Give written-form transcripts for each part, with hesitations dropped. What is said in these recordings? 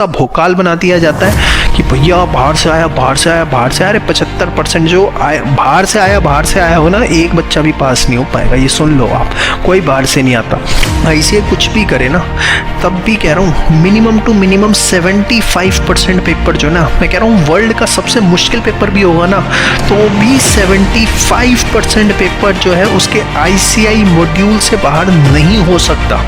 भोकाल बना दिया जाता है कि भैया बाहर से आया बाहर से आया बाहर से आया। अरे 75% जो बाहर से आया हो ना, एक बच्चा भी पास नहीं हो पाएगा, ये सुन लो आप। कोई बाहर से नहीं आता। ऐसे कुछ भी करे ना, तब भी कह रहा हूँ मिनिमम टू मिनिमम 75% पेपर जो ना, मैं कह रहा हूँ वर्ल्ड का सबसे मुश्किल पेपर भी होगा ना, तो भी 75% पेपर जो है उसके ICI मॉड्यूल से बाहर नहीं हो सकता।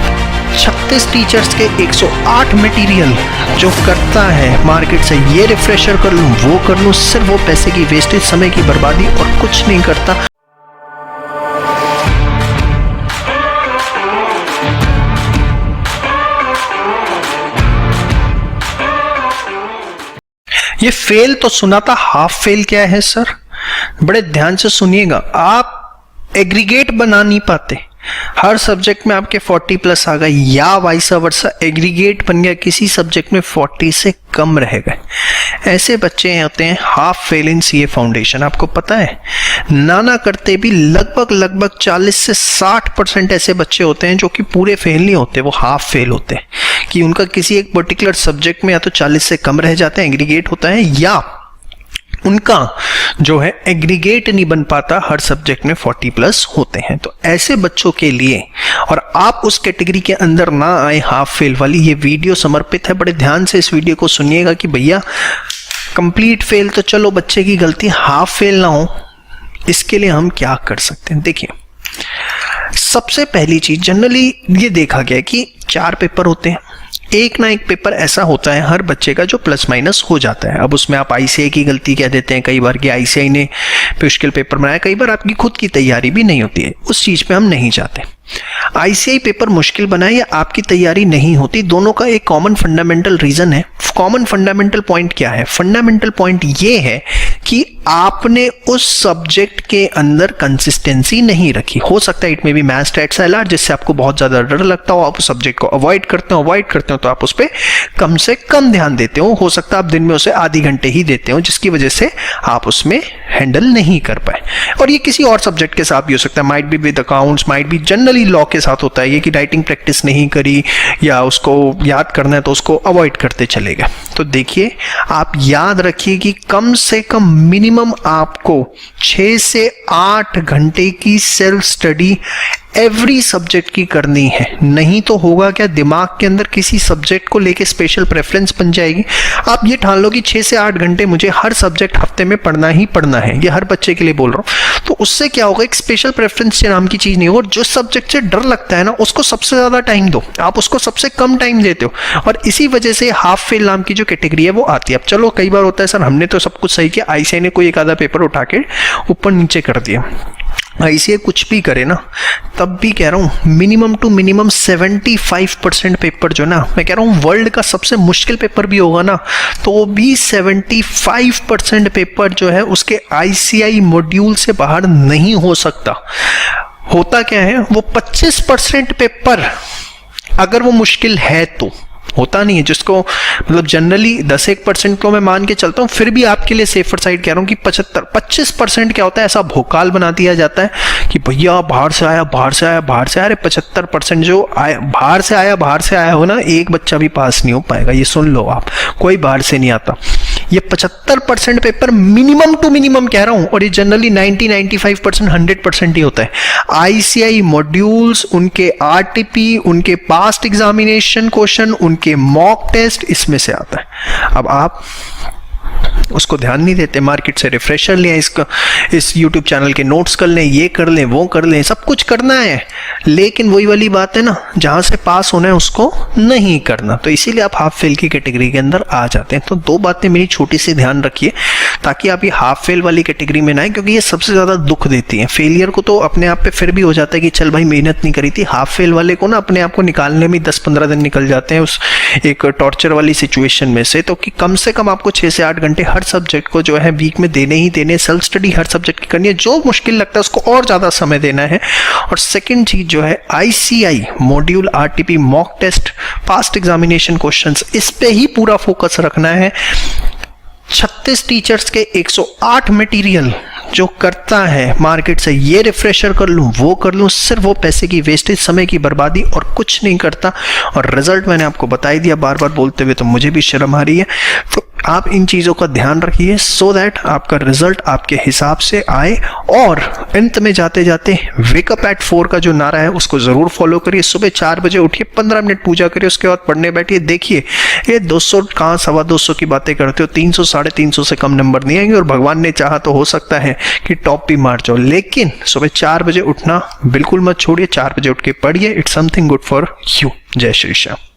36 टीचर्स के 108 मटेरियल जो करता है मार्केट से, ये रिफ्रेशर कर लूँ वो कर लूँ, सिर्फ वो पैसे की वेस्टेज, समय की बर्बादी और कुछ नहीं करता। ये फेल तो सुना था, हाफ फेल क्या है सर? बड़े ध्यान से सुनिएगा। आप एग्रीगेट बना नहीं पाते, हर सब्जेक्ट में आपके 40 प्लस आ गए, या वाइस वर्सा एग्रीगेट बन गया, किसी सब्जेक्ट में 40 से कम रह गए, ऐसे बच्चे होते हैं हाफ फेल इन CA फाउंडेशन। आपको पता है ना करते भी लगभग 40 से 60% ऐसे बच्चे होते हैं जो कि पूरे फेल नहीं होते, वो हाफ फेल होते हैं, कि उनका किसी एक पर्टिकुलर सब्जेक्ट में या तो 40 से कम रह जाते हैं, एग्रीगेट होता है, या उनका जो है एग्रीगेट नहीं बन पाता, हर सब्जेक्ट में 40 प्लस होते हैं। तो ऐसे बच्चों के लिए, और आप उस कैटेगरी के अंदर ना आए हाफ फेल वाली, ये वीडियो समर्पित है। बड़े ध्यान से इस वीडियो को सुनिएगा कि भैया कंप्लीट फेल तो चलो बच्चे की गलती, हाफ फेल ना हो, इसके लिए हम क्या कर सकते हैं। देखिए, सबसे पहली चीज, जनरली ये देखा गया है कि 4 पेपर होते हैं, एक ना एक पेपर ऐसा होता है हर बच्चे का जो प्लस माइनस हो जाता है। अब उसमें आप ICI की गलती कह देते हैं कई बार कि ICI ने मुश्किल पेपर बनाया, कई बार आपकी खुद की तैयारी भी नहीं होती है, उस चीज पे हम नहीं जाते। ICI पेपर मुश्किल बनाए या आपकी तैयारी नहीं होती, दोनों का एक कॉमन फंडामेंटल रीजन है। कॉमन फंडामेंटल पॉइंट क्या है? फंडामेंटल पॉइंट ये है कि आपने उस सब्जेक्ट के अंदर कंसिस्टेंसी नहीं रखी। हो सकता है इट में भी मैथ्स, स्टैट्स, LR, जिससे आपको बहुत ज्यादा डर लगता हो, आप उस सब्जेक्ट को अवॉइड करते हो तो आप उस पर कम से कम ध्यान देते हो सकता है आप दिन में उसे आधी घंटे ही देते हो, जिसकी वजह से आप उसमें हैंडल नहीं कर पाए। और ये किसी और सब्जेक्ट के साथ भी हो सकता है, might be with accounts, might be generally law के साथ होता है ये कि राइटिंग प्रैक्टिस नहीं करी या उसको याद करना है तो उसको अवॉइड करते चले गए। तो देखिए, आप याद रखिए कि कम से कम मिनिमम आपको 6 से 8 घंटे की सेल्फ स्टडी एवरी सब्जेक्ट की करनी है। नहीं तो होगा क्या, दिमाग के अंदर किसी सब्जेक्ट को लेके स्पेशल प्रेफरेंस बन जाएगी। आप ये ठान लो कि 6 से 8 घंटे मुझे हर सब्जेक्ट हफ्ते में पढ़ना ही पढ़ना है, ये हर बच्चे के लिए बोल रहा हूँ। तो उससे क्या होगा, एक स्पेशल प्रेफरेंस नाम की चीज नहीं होगी। जो सब्जेक्ट से डर लगता है ना, उसको सबसे ज्यादा टाइम दो, आप उसको सबसे कम टाइम देते हो, और इसी वजह से हाफ फेल नाम की जो कैटेगरी है वो आती है। अब चलो, कई बार होता है सर हमने तो सब कुछ सही किया, ICI ने कोई एक आधा पेपर उठा के ऊपर नीचे कर दिया। ICI कुछ भी करे ना, तब भी कह रहा हूँ मिनिमम टू मिनिमम 75% पेपर जो ना, मैं कह रहा हूँ वर्ल्ड का सबसे मुश्किल पेपर भी होगा ना, तो भी 75% पेपर जो है उसके ICI मॉड्यूल से बाहर नहीं हो सकता। होता क्या है, वो 25% पेपर अगर वो मुश्किल है तो होता नहीं है, जिसको मतलब जनरली 10-1% को मैं मान के चलता हूँ, फिर भी आपके लिए सेफर साइड कह रहा हूँ कि 25% क्या होता है, ऐसा भोकाल बना दिया जाता है कि भैया बाहर से आया बाहर से आया बाहर से आया। अरे 75% जो बाहर से आया हो ना, एक बच्चा भी पास नहीं हो पाएगा, ये सुन लो आप। कोई बाहर से नहीं आता। ये 75% पेपर मिनिमम टू मिनिमम कह रहा हूं, और ये जनरली 90-95% 100% ही होता है। ICI मॉड्यूल्स, उनके RTP, उनके पास्ट एग्जामिनेशन क्वेश्चन, उनके मॉक टेस्ट, इसमें से आता है। अब आप उसको ध्यान नहीं देते, मार्केट से रिफ्रेशर लें, इस YouTube चैनल के नोट्स कर लें, ये कर लें, वो कर लें, सब कुछ करना है, लेकिन वही वाली बात है ना, जहां से पास होना है उसको नहीं करना। तो इसीलिए आप हाफ फेल की कैटेगरी के अंदर आ जाते हैं। तो 2 बातें मेरी छोटी सी ध्यान रखिए, ताकि आप ये हाफ फेल वाली कैटेगरी में ना आए, क्योंकि ये सबसे ज्यादा दुख देती है। फेलियर को तो अपने आप पे फिर भी हो जाता है कि चल भाई मेहनत नहीं करी थी, हाफ फेल वाले को ना अपने आप को निकालने में 10-15 दिन निकल जाते हैं उस एक टॉर्चर वाली सिचुएशन में से। तो कि कम से कम आपको 6 से 8 घंटे हर सब्जेक्ट को जो है वीक में देने ही देने, सेल्फ स्टडी हर सब्जेक्ट की करनी है, जो मुश्किल लगता है उसको और ज्यादा समय देना है। और सेकंड चीज जो है ICI module, RTP, mock test, past examination questions, इस पे ही पूरा फोकस रखना है। 36 टीचर्स के 108 मटेरियल जो करता है मार्केट से ये रिफ्रेशर कर लूँ वो कर लूँ, सिर्फ वो पैसे की वेस्टेज, समय की बर्बादी और कुछ नहीं करता। और रिजल्ट मैंने आपको बता ही दिया बार बार बोलते हुए, तो मुझे भी शर्म आ रही है। तो आप इन चीज़ों का ध्यान रखिए सो दैट आपका रिजल्ट आपके हिसाब से आए। और अंत में जाते जाते वेकअप एट 4 का जो नारा है उसको ज़रूर फॉलो करिए। सुबह 4 बजे उठिए, 15 मिनट पूजा करिए, उसके बाद पढ़ने बैठिए। देखिए ये 200 कहाँ 225 की बातें करते हो, 300 350 से कम नंबर नहीं आएंगे। और भगवान ने चाहा तो हो सकता है कि टॉप भी मार जाओ, लेकिन सुबह 4 बजे उठना बिल्कुल मत छोड़िए। 4 बजे उठ के पढ़िए, it's something good for you. जय श्री श्याम।